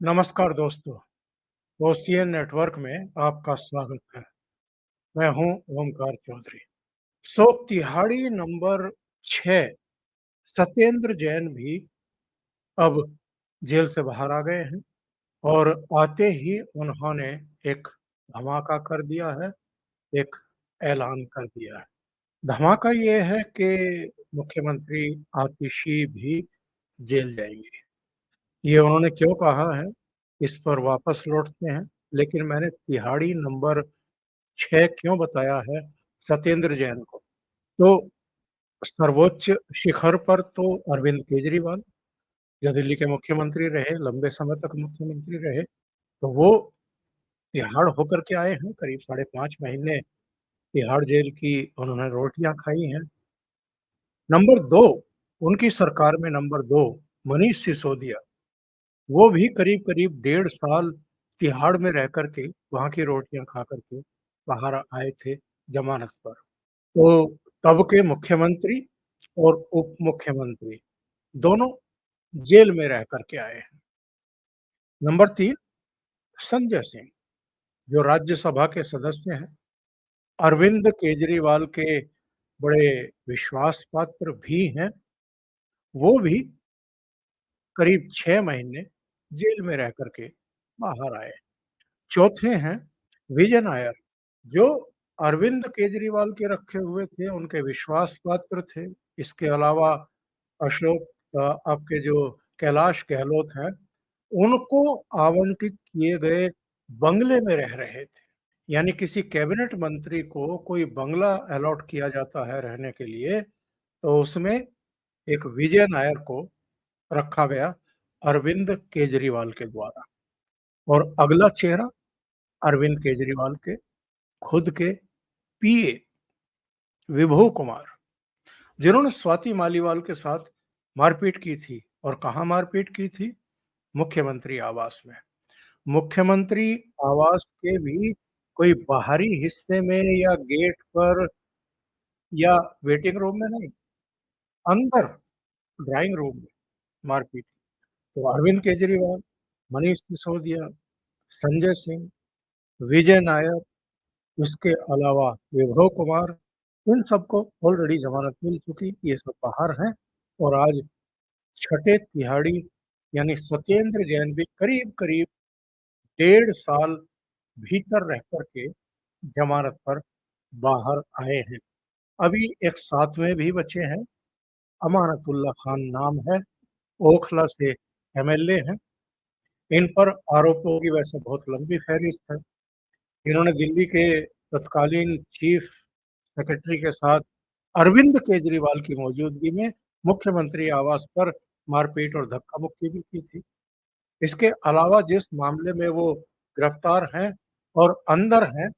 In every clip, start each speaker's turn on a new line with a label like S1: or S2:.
S1: नमस्कार दोस्तों, ocean network में आपका स्वागत है। मैं हूं ओमकार चौधरी। तिहाड़ी नंबर 6 सत्येंद्र जैन भी अब जेल से बाहर आ गए हैं और आते ही उन्होंने एक धमाका कर दिया है, एक ऐलान कर दिया है। धमाका ये है कि मुख्यमंत्री आतिशी भी जेल जाएंगे। ये उन्होंने क्यों कहा है, इस पर वापस लौटते हैं। लेकिन मैंने तिहाड़ी नंबर 6 क्यों बताया है सत्येंद्र जैन को? तो सर्वोच्च शिखर पर तो अरविंद केजरीवाल, जो दिल्ली के मुख्यमंत्री रहे, लंबे समय तक मुख्यमंत्री रहे, तो वो तिहाड़ होकर के आए हैं। करीब साढ़े 5 महीने तिहाड़ जेल की उन्होंने रोटियाँ खाई हैं। नंबर 2, उनकी सरकार में नंबर 2 मनीष सिसोदिया, वो भी करीब-करीब 1.5 साल तिहाड़ में रह कर के, वहाँ की रोटियाँ खा कर के बाहर आए थे ज़मानत पर। तो तब के मुख्यमंत्री और उप मुख्यमंत्री दोनों जेल में रह कर के आए हैं। नंबर 3, संजय सिंह, जो राज्यसभा के सदस्य हैं, अरविंद केजरीवाल के बड़े विश्वास पात्र भी हैं, वो भी करीब 6 महीने जेल में रह कर के बाहर आए। चौथे हैं विजय नायर, जो अरविंद केजरीवाल के रखे हुए थे, उनके विश्वास पात्र थे। इसके अलावा अशोक आपके जो कैलाश गहलोत हैं, उनको आवंटित किए गए बंगले में रह रहे थे। यानी किसी कैबिनेट मंत्री को कोई बंगला अलॉट किया जाता है रहने के लिए, तो उसमें एक विजय नायर को रखा गया अरविंद केजरीवाल के द्वारा। और अगला चेहरा अरविंद केजरीवाल के खुद के पीए विभू कुमार, जिन्होंने स्वाति मालीवाल के साथ मारपीट की थी। और कहाँ मारपीट की थी? मुख्यमंत्री आवास में। मुख्यमंत्री आवास के भी कोई बाहरी हिस्से में या गेट पर या वेटिंग रूम में नहीं, अंदर ड्राइंग रूम में मारपीट। तो अरविंद केजरीवाल, मनीष सिसोदिया, संजय सिंह, विजय नायर, इसके अलावा विभव कुमार, इन सबको ऑलरेडी जमानत मिल चुकी, ये सब बाहर हैं। और आज छठे तिहाड़ी यानी सत्येंद्र जैन भी करीब-करीब 1.5 साल भीतर रह कर के जमानत पर बाहर आए हैं। अभी एक साथ में भी बचे हैं, अमानतुल्लाह खान नाम है, ओखला से एमएलए हैं। इन पर आरोपों की वैसे बहुत लंबी फहरिस्त है। इन्होंने दिल्ली के तत्कालीन चीफ सेक्रेटरी के साथ अरविंद केजरीवाल की मौजूदगी में मुख्यमंत्री आवास पर मारपीट और धक्का-मुक्की भी की थी। इसके अलावा जिस मामले में वो गिरफ्तार हैं और अंदर हैं,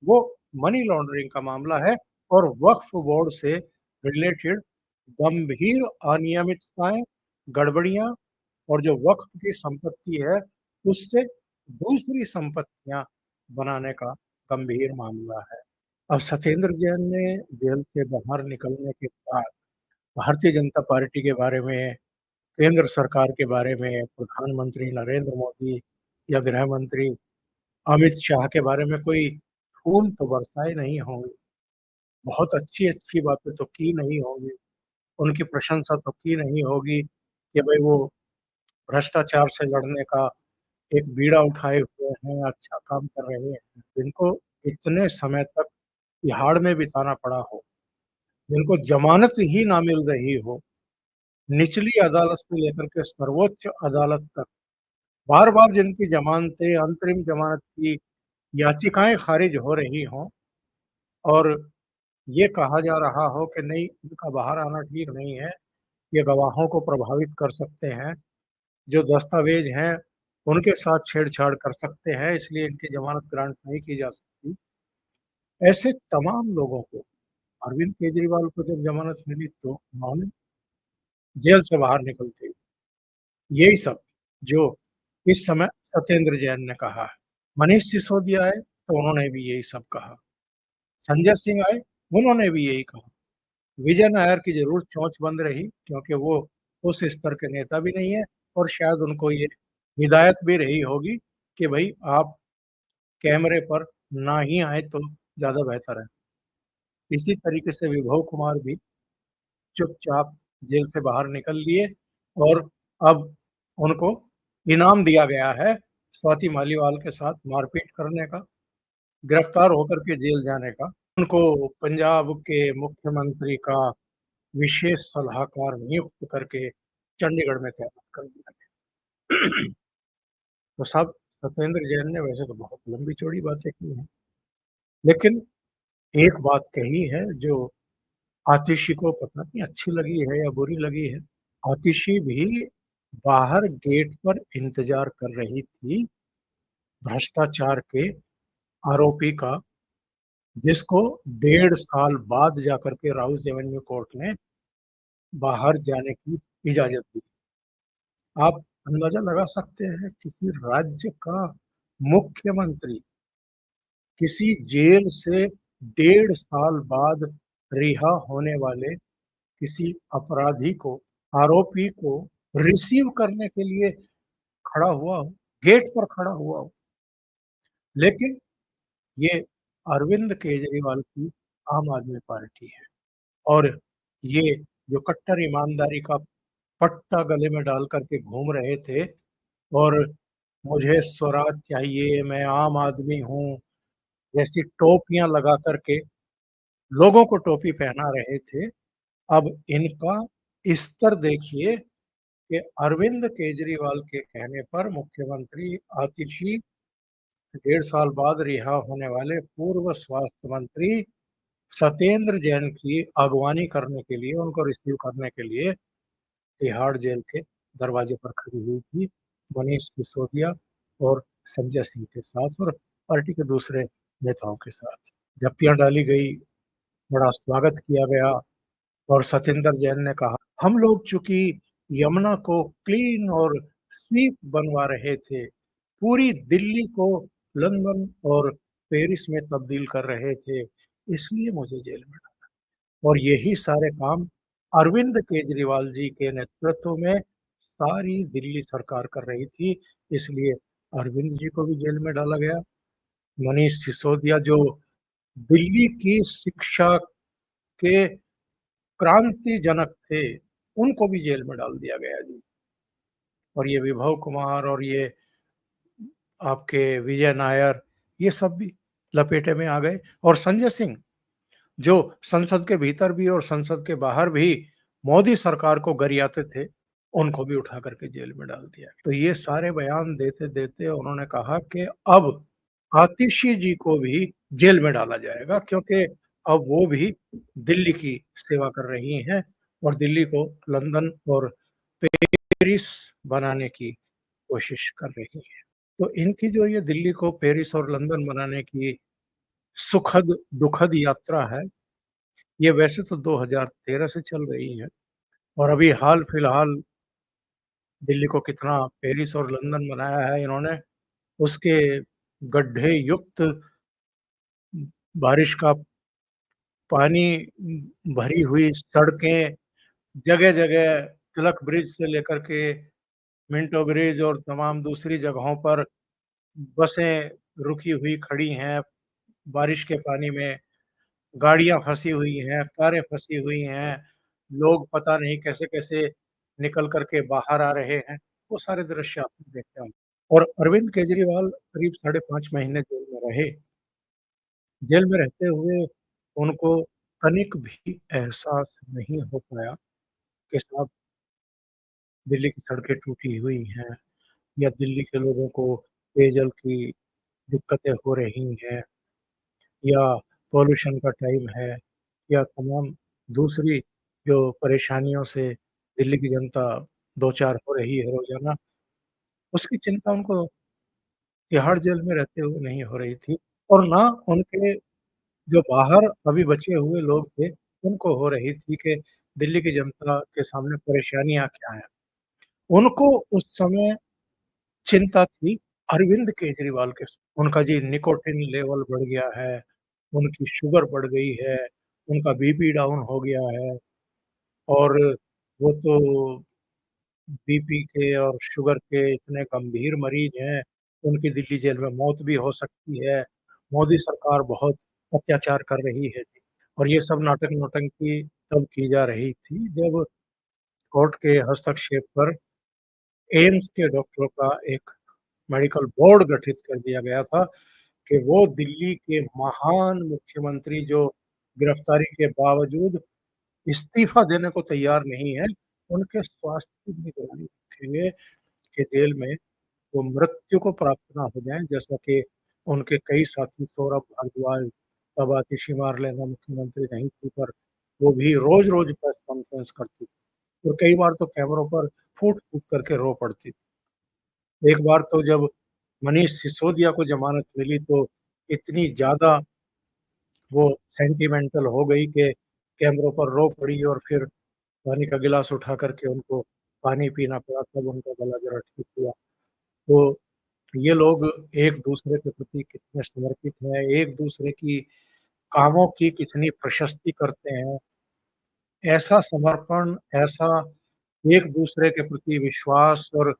S1: वो मनी लॉन्ड्रिंग का मामला है और वक्फ बोर्ड से रिलेटेड गंभीर अनियमितताएं, गड़बड़ियां और जो वक्फ की संपत्ति है, उससे दूसरी संपत्तियां बनाने का गंभीर मामला है। अब सत्येंद्र जैन ने जेल से बाहर निकलने के बाद भारतीय जनता पार्टी के बारे में, केंद्र सरकार के बारे में, प्रधानमंत्री नरेंद्र मोदी या गृह मंत्री अमित शाह के बारे में कोई फूल तो बरसाए नहीं होंगे, बहुत अच्छी-अच्छी बातें तो की नहीं होंगी, उनकी प्रशंसा तो की नहीं होगी कि भई वो भ्रष्टाचार से लड़ने का एक बीड़ा उठाए हुए हैं, अच्छा काम कर रहे हैं। जिनको इतने समय तक तिहाड़ में बिताना पड़ा हो, जिनको ज़मानत ही ना मिल रही हो, निचली अदालत से लेकर के सर्वोच्च अदालत तक बार-बार जिनकी ज़मानतें, अंतरिम ज़मानत की याचिकाएँ खारिज हो रही हों और ये कहा जा रहा हो कि नहीं, इनका बाहर आना ठीक नहीं है, ये गवाहों को प्रभावित कर सकते हैं, जो दस्तावेज हैं, उनके साथ छेड़छाड़ कर सकते हैं, इसलिए इनकी ज़मानत ग्रांट नहीं की जा सकती। ऐसे तमाम लोगों को, अरविंद केजरीवाल को जब ज़मानत मिली तो उन्होंने जेल से बाहर निकलते ही यही सब जो इस समय सत्येंद्र जैन ने कहा है। मनीष सिसोदिया आए, तो उन्होंने भी यही सब कहा। संजय सिंह आए, उन्होंने भी यही कहा। विजय नायर की ज़रूर चोंच बंद रही, क्योंकि वो उस स्तर के नेता भी नहीं है और शायद उनको ये हिदायत भी रही होगी कि भई आप कैमरे पर ना ही आएँ तो ज़्यादा बेहतर है। इसी तरीके से विभव कुमार भी चुपचाप जेल से बाहर निकल लिए और अब उनको इनाम दिया गया है स्वाति मालीवाल के साथ मारपीट करने का, गिरफ्तार होकर के जेल जाने का। उनको पंजाब के मुख्यमंत्री का विशेष सलाहकार नियुक्त करके चंडीगढ़ में तैनात कर दिया गया। तो साहब सत्येंद्र जैन ने वैसे तो बहुत लंबी-चौड़ी बातें की हैं, लेकिन एक बात कही है जो आतिशी को पता नहीं अच्छी लगी है या बुरी लगी है। आतिशी भी बाहर गेट पर इंतज़ार कर रही थी भ्रष्टाचार के आरोपी का, जिसको 1.5 साल बाद जाकर के राउज़ एवेन्यू कोर्ट ने बाहर जाने की इजाज़त दी। आप अंदाज़ा लगा सकते हैं किसी राज्य का मुख्यमंत्री किसी जेल से 1.5 साल बाद रिहा होने वाले किसी अपराधी को, आरोपी को रिसीव करने के लिए खड़ा हुआ हो, गेट पर खड़ा हुआ हो। लेकिन ये अरविंद केजरीवाल की आम आदमी पार्टी है और ये जो कट्टर ईमानदारी का पट्टा गले में डाल कर के घूम रहे थे और मुझे स्वराज चाहिए, मैं आम आदमी हूँ, जैसी टोपियाँ लगा कर के लोगों को टोपी पहना रहे थे। अब इनका स्तर देखिए कि अरविंद केजरीवाल के कहने पर मुख्यमंत्री आतिशी 1.5 साल बाद रिहा होने वाले पूर्व स्वास्थ्य मंत्री सत्येंद्र जैन की अगवानी करने के लिए, उनको रिसीव करने के लिए तिहाड़ जेल के दरवाजे पर खड़ी हुई थी, मनीष सिसोदिया और संजय सिंह के साथ और पार्टी के दूसरे नेताओं के साथ। जप्पियाँ डाली गई, बड़ा स्वागत किया गया और सत्येंद्र जैन ने कहा, "हम लोग चूँकि यमुना को क्लीन और स्वीप बनवा रहे थे, पूरी दिल्ली को लंदन और पेरिस में तब्दील कर रहे थे, इसलिए मुझे जेल में डाला।" और यही सारे काम अरविंद केजरीवाल जी के नेतृत्व में सारी दिल्ली सरकार कर रही थी, इसलिए अरविंद जी को भी जेल में डाला गया। मनीष सिसोदिया जो दिल्ली की शिक्षा के क्रांति जनक थे, उनको भी जेल में डाल दिया गया जी। और ये विभव कुमार और ये आपके विजय नायर, ये सब भी लपेटे में आ गए और संजय सिंह, जो संसद के भीतर भी और संसद के बाहर भी मोदी सरकार को गरियाते थे, उनको भी उठा करके जेल में डाल दिया। तो ये सारे बयान देते-देते उन्होंने कहा कि अब आतिशी जी को भी जेल में डाला जाएगा क्योंकि अब वो भी दिल्ली की सेवा कर रही हैं और दिल्ली को लंदन और पेरिस बनाने की कोशिश कर रही हैं। तो इनकी जो ये दिल्ली को पेरिस और लंदन बनाने की सुखद दुखद यात्रा है, ये वैसे तो 2013 से चल रही है और अभी हाल-फिलहाल दिल्ली को कितना पेरिस और लंदन बनाया है इन्होंने, उसके गड्ढे युक्त बारिश का पानी भरी हुई सड़कें, जगह-जगह तिलक ब्रिज से लेकर के मिंटो ब्रिज और तमाम दूसरी जगहों पर बसें रुकी हुई खड़ी हैं, बारिश के पानी में, गाड़ियाँ फँसी हुई हैं, कारें फँसी हुई हैं, लोग पता नहीं कैसे-कैसे निकल कर के बाहर आ रहे हैं, वो सारे दृश्य आपने देखे होंगे। और अरविंद केजरीवाल करीब साढ़े 5 महीने जेल में रहे। जेल में रहते हुए उनको तनिक भी एहसास नहीं हो पाया कि साहब दिल्ली की सड़कें टूटी हुई हैं या दिल्ली के लोगों को पेयजल की दिक्कतें हो रही हैं या पॉल्यूशन का टाइम है या तमाम दूसरी जो परेशानियों से दिल्ली की जनता दो-चार हो रही है रोज़ाना, उसकी चिंता उनको तिहाड़ जेल में रहते हुए नहीं हो रही थी और ना उनके जो बाहर अभी बचे हुए लोग थे, उनको हो रही थी कि दिल्ली की जनता के सामने परेशानियाँ क्या हैं। उनको उस समय चिंता थी अरविंद केजरीवाल के। उनका जी निकोटिन लेवल बढ़ गया है, उनकी शुगर बढ़ गई है, उनका बीपी डाउन हो गया है और वो तो बीपी के और शुगर के इतने गंभीर मरीज हैं, उनकी दिल्ली जेल में मौत भी हो सकती है। मोदी सरकार बहुत अत्याचार कर रही है जी। और ये सब नाटक नौटंकी तब की जा रही थी जब कोर्ट के हस्तक्षेप पर एम्स के डॉक्टरों का एक मेडिकल बोर्ड गठित कर दिया गया था कि वो दिल्ली के महान मुख्यमंत्री जो गिरफ्तारी के बावजूद इस्तीफा देने को तैयार नहीं है, उनके स्वास्थ्य की निगरानी रखेंगे कि जेल में वो मृत्यु को प्राप्त ना हो जाएँ, जैसा कि उनके कई साथी सौरभ भारद्वाज, तब आतिशी मार्लेना मुख्यमंत्री नहीं थी, पर वो भी रोज़-रोज़ प्रेस कॉन्फ्रेंस करती थी और कई बार तो कैमरों पर फूट-फूट करके रो पड़ती थी। एक बार तो जब मनीष सिसोदिया को ज़मानत मिली तो इतनी ज़्यादा वो सेंटिमेंटल हो गई कि कैमरों पर रो पड़ी और फिर पानी का गिलास उठा कर के उनको पानी पीना पड़ा, तब उनका गला ज़रा ठीक हुआ। तो ये लोग एक-दूसरे के प्रति कितने समर्पित हैं, एक-दूसरे की कामों की कितनी प्रशस्ति करते हैं। ऐसा समर्पण, ऐसा एक-दूसरे के प्रति विश्वास और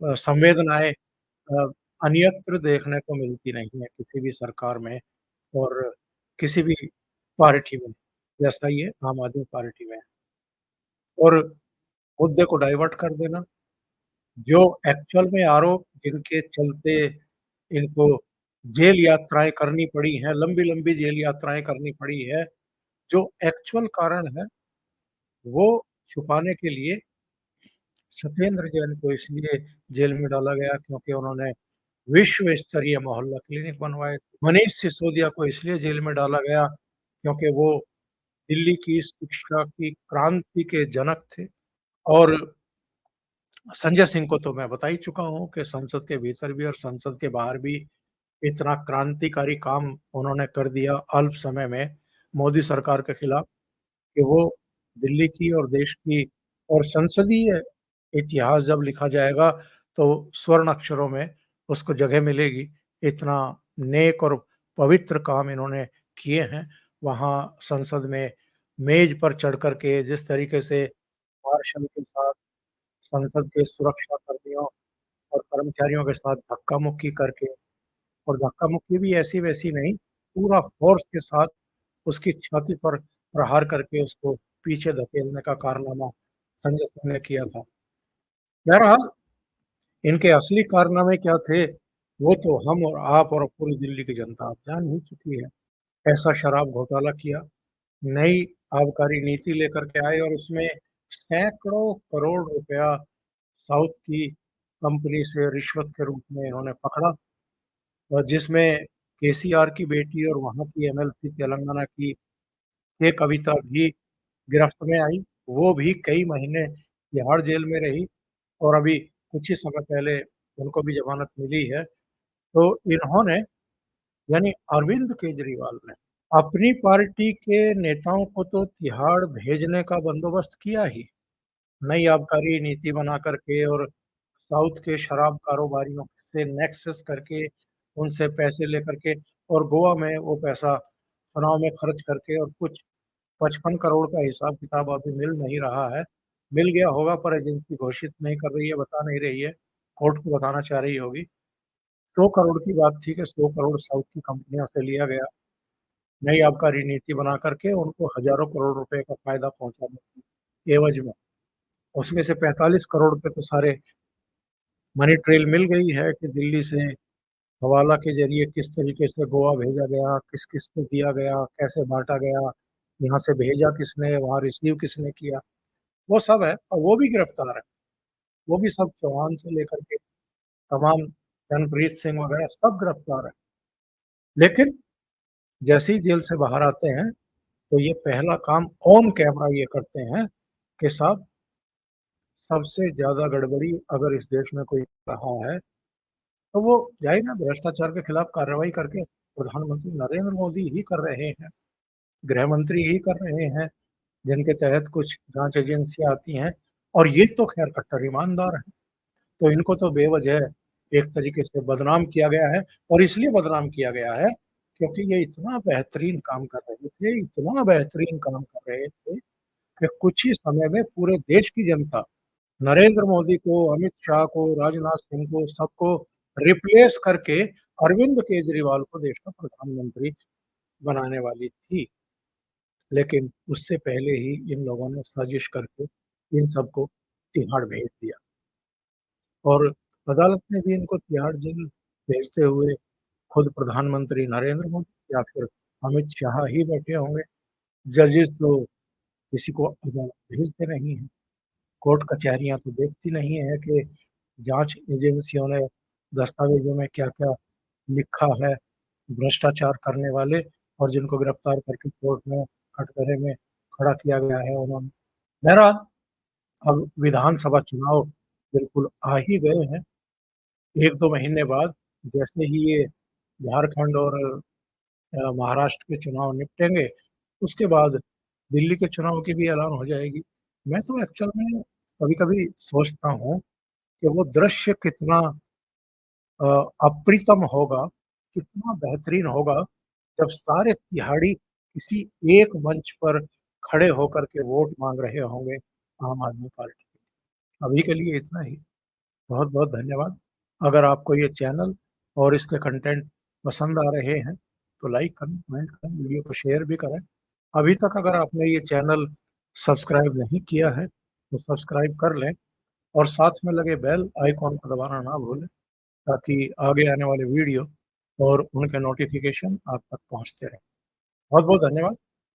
S1: संवेदनाएँ अ, अन्यत्र देखने को मिलती नहीं है किसी भी सरकार में और किसी भी पार्टी में, जैसा ये आम आदमी पार्टी में है। और मुद्दे को डाइवर्ट कर देना, जो एक्चुअल में आरोप जिनके चलते इनको जेल यात्राएँ करनी पड़ी हैं, लंबी-लंबी जेल यात्राएँ करनी पड़ी है, जो एक्चुअल कारण है, वो छुपाने के लिए सत्येंद्र जैन को इसलिए जेल में डाला गया क्योंकि उन्होंने विश्व स्तरीय मोहल्ला क्लिनिक बनवाए। मनीष सिसोदिया को इसलिए जेल में डाला गया क्योंकि वो दिल्ली की शिक्षा की क्रांति के जनक थे और संजय सिंह को तो मैं बता ही चुका हूँ कि संसद के भीतर भी और संसद के बाहर भी इतना क्रांतिकारी काम उन्होंने कर दिया अल्प समय में मोदी सरकार के खिलाफ कि वो दिल्ली की और देश की और संसदीय इतिहास जब लिखा जाएगा तो स्वर्ण अक्षरों में उसको जगह मिलेगी। इतना नेक और पवित्र काम इन्होंने किए हैं। वहाँ संसद में मेज़ पर चढ़ कर के जिस तरीके से मार्शल के साथ संसद के सुरक्षा कर्मियों और कर्मचारियों के साथ धक्का-मुक्की करके और धक्का-मुक्की भी ऐसी-वैसी नहीं, पूरा फ़ोर्स के साथ उसकी छाती पर प्रहार करके उसको पीछे धकेलने का कारनामा संजय सिंह ने किया था। बहरहाल इनके असली कारनामे क्या थे, वो तो हम और आप और पूरी दिल्ली की जनता अब जान ही चुकी है। ऐसा शराब घोटाला किया, नई आबकारी नीति लेकर के आए और उसमें सैकड़ों करोड़ रुपया साउथ की कंपनी से रिश्वत के रूप में इन्होंने पकड़ा और जिसमें केसीआर की बेटी और वहाँ की एमएलसी तेलंगाना की के कविता भी गिरफ्त में आई। वो भी कई महीने तिहाड़ जेल में रही और अभी कुछ ही समय पहले उनको भी ज़मानत मिली है। तो इन्होंने यानी अरविंद केजरीवाल ने अपनी पार्टी के नेताओं को तो तिहाड़ भेजने का बंदोबस्त किया ही, नई आबकारी नीति बना कर के और साउथ के शराब कारोबारियों से नेक्सस करके, उनसे पैसे लेकर के और गोवा में वो पैसा चुनाव में खर्च करके और कुछ 55 करोड़ का हिसाब-किताब अभी मिल नहीं रहा है। मिल गया होगा पर एजेंसी घोषित नहीं कर रही है, बता नहीं रही है, कोर्ट को बताना चाह रही होगी। 100 करोड़ की बात थी कि 100 करोड़ साउथ की कंपनियों से लिया गया, नई आबकारी नीति बना कर के उनको हज़ारों करोड़ रुपए का फ़ायदा पहुँचाने की एवज़ में। उसमें से 45 करोड़ के तो सारे मनी ट्रेल मिल गई है कि दिल्ली से हवाला के ज़रिए किस तरीके से गोवा भेजा गया, किस-किस को दिया गया, कैसे बाँटा गया, यहाँ से भेजा किसने, वहाँ रिसीव किसने किया, वो सब है और वो भी गिरफ्तार है। वो भी सब चौहान से लेकर के तमाम जनप्रीत सिंह वगैरह सब गिरफ्तार हैं। लेकिन जैसे ही जेल से बाहर आते हैं, तो ये पहला काम ऑन कैमरा ये करते हैं कि साहब सबसे ज़्यादा गड़बड़ी अगर इस देश में कोई रहा है, तो वो ज़ाहिर है भ्रष्टाचार के खिलाफ कार्रवाई करके प्रधानमंत्री नरेंद्र मोदी ही कर रहे हैं, गृह मंत्री ही कर रहे हैं, जिनके तहत कुछ जाँच एजेंसियाँ आती हैं और ये तो ख़ैर कट्टर ईमानदार हैं। तो इनको तो बेवजह एक तरीके से बदनाम किया गया है और इसलिए बदनाम किया गया है क्योंकि ये इतना बेहतरीन काम कर रहे थे, इतना बेहतरीन काम कर रहे थे कि कुछ ही समय में पूरे देश की जनता नरेंद्र मोदी को, अमित शाह को, राजनाथ सिंह को, सबको रिप्लेस करके अरविंद केजरीवाल को देश का प्रधानमंत्री बनाने वाली थी। लेकिन उससे पहले ही इन लोगों ने साजिश करके इन सबको तिहाड़ भेज दिया और अदालत ने भी इनको तिहाड़ जेल भेजते हुए खुद प्रधानमंत्री नरेंद्र मोदी या फिर अमित शाह ही बैठे होंगे। जजेस तो किसी को अदालत भेजते नहीं हैं। कोर्ट कचहरियाँ तो देखती नहीं है कि जाँच एजेंसियों ने दस्तावेज़ों में क्या-क्या लिखा है, भ्रष्टाचार करने वाले और जिनको गिरफ्तार करके कोर्ट में कटघरे में खड़ा किया गया है उन्होंने। बहरहाल अब विधानसभा चुनाव बिल्कुल आ ही गए हैं। 1-2 महीने बाद जैसे ही ये झारखंड और महाराष्ट्र के चुनाव निपटेंगे, उसके बाद दिल्ली के चुनाव की भी ऐलान हो जाएगी। मैं तो एक्चुअल में कभी-कभी सोचता हूँ कि वो दृश्य कितना अ, अप्रितम होगा, कितना बेहतरीन होगा जब सारे तिहाड़ी किसी एक मंच पर खड़े होकर के वोट माँग रहे होंगे आम आदमी पार्टी के। अभी के लिए इतना ही। बहुत-बहुत धन्यवाद। अगर आपको ये चैनल और इसके कंटेंट पसंद आ रहे हैं, तो लाइक करें, कमेंट करें, वीडियो को शेयर भी करें। अभी तक अगर आपने ये चैनल सब्सक्राइब नहीं किया है, तो सब्सक्राइब कर लें और साथ में लगे बेल आइकॉन को दबाना ना भूलें, ताकि आगे आने वाले वीडियो और उनके नोटिफ़िकेशन आप तक पहुँचते रहें। बहुत-बहुत धन्यवाद।